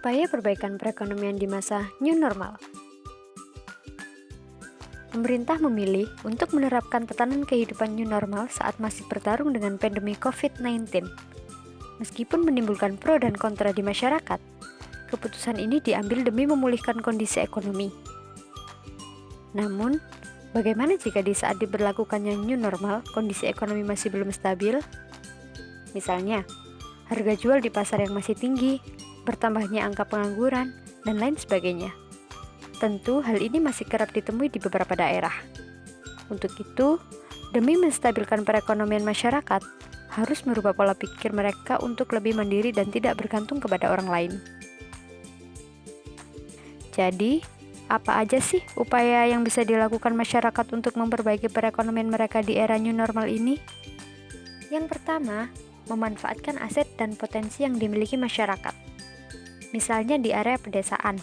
Upaya perbaikan perekonomian di masa new normal. Pemerintah memilih untuk menerapkan tatanan kehidupan new normal saat masih bertarung dengan pandemi COVID-19. Meskipun menimbulkan pro dan kontra di masyarakat, keputusan ini diambil demi memulihkan kondisi ekonomi. Namun, bagaimana jika di saat diberlakukannya new normal, kondisi ekonomi masih belum stabil? Misalnya, harga jual di pasar yang masih tinggi, bertambahnya angka pengangguran, dan lain sebagainya. Tentu hal ini masih kerap ditemui di beberapa daerah. Untuk itu, demi menstabilkan perekonomian masyarakat, harus merubah pola pikir mereka untuk lebih mandiri dan tidak bergantung kepada orang lain. Jadi, apa aja sih upaya yang bisa dilakukan masyarakat untuk memperbaiki perekonomian mereka di era new normal ini? Yang pertama, memanfaatkan aset dan potensi yang dimiliki masyarakat. Misalnya di area pedesaan,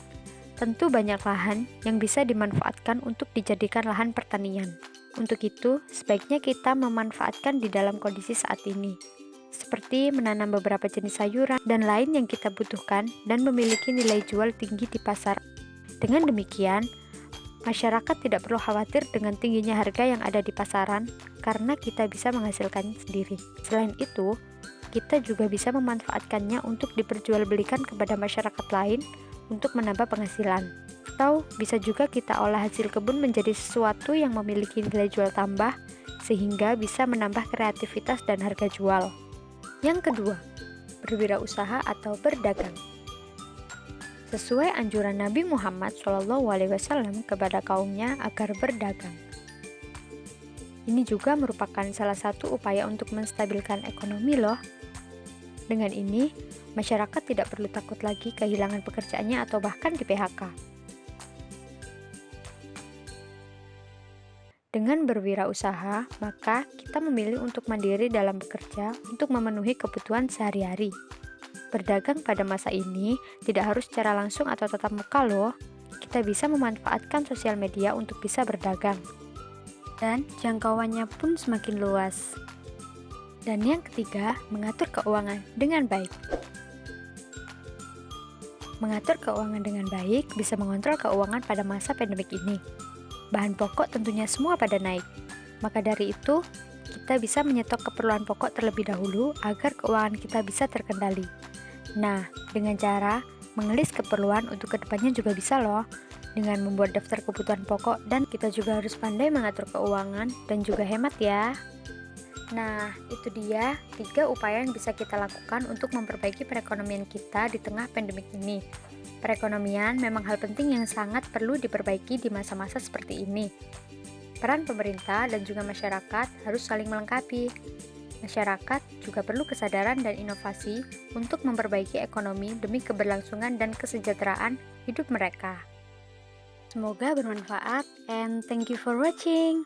tentu banyak lahan yang bisa dimanfaatkan untuk dijadikan lahan pertanian. Untuk itu, sebaiknya kita memanfaatkan di dalam kondisi saat ini, seperti menanam beberapa jenis sayuran dan lain yang kita butuhkan dan memiliki nilai jual tinggi di pasar. Dengan demikian, masyarakat tidak perlu khawatir dengan tingginya harga yang ada di pasaran karena kita bisa menghasilkannya sendiri. Selain itu, kita juga bisa memanfaatkannya untuk diperjualbelikan kepada masyarakat lain untuk menambah penghasilan. Atau bisa juga kita olah hasil kebun menjadi sesuatu yang memiliki nilai jual tambah sehingga bisa menambah kreativitas dan harga jual. Yang kedua, berwirausaha atau berdagang. Sesuai anjuran Nabi Muhammad SAW kepada kaumnya agar berdagang. Ini juga merupakan salah satu upaya untuk menstabilkan ekonomi loh. Dengan ini, masyarakat tidak perlu takut lagi kehilangan pekerjaannya atau bahkan di PHK. Dengan berwirausaha, maka kita memilih untuk mandiri dalam bekerja untuk memenuhi kebutuhan sehari-hari. Berdagang pada masa ini tidak harus secara langsung atau tatap muka loh. Kita bisa memanfaatkan sosial media untuk bisa berdagang. Dan jangkauannya pun semakin luas. Dan yang ketiga, mengatur keuangan dengan baik. Mengatur keuangan dengan baik bisa mengontrol keuangan pada masa pandemik ini. Bahan pokok tentunya semua pada naik. Maka dari itu, kita bisa menyetok keperluan pokok terlebih dahulu agar keuangan kita bisa terkendali. Nah, dengan cara mengelis keperluan untuk kedepannya juga bisa loh. Dengan membuat daftar kebutuhan pokok dan kita juga harus pandai mengatur keuangan dan juga hemat ya. Nah, itu dia 3 upaya yang bisa kita lakukan untuk memperbaiki perekonomian kita di tengah pandemik ini. Perekonomian memang hal penting yang sangat perlu diperbaiki di masa-masa seperti ini. Peran pemerintah dan juga masyarakat harus saling melengkapi. Masyarakat juga perlu kesadaran dan inovasi untuk memperbaiki ekonomi demi keberlangsungan dan kesejahteraan hidup mereka. Semoga bermanfaat and thank you for watching.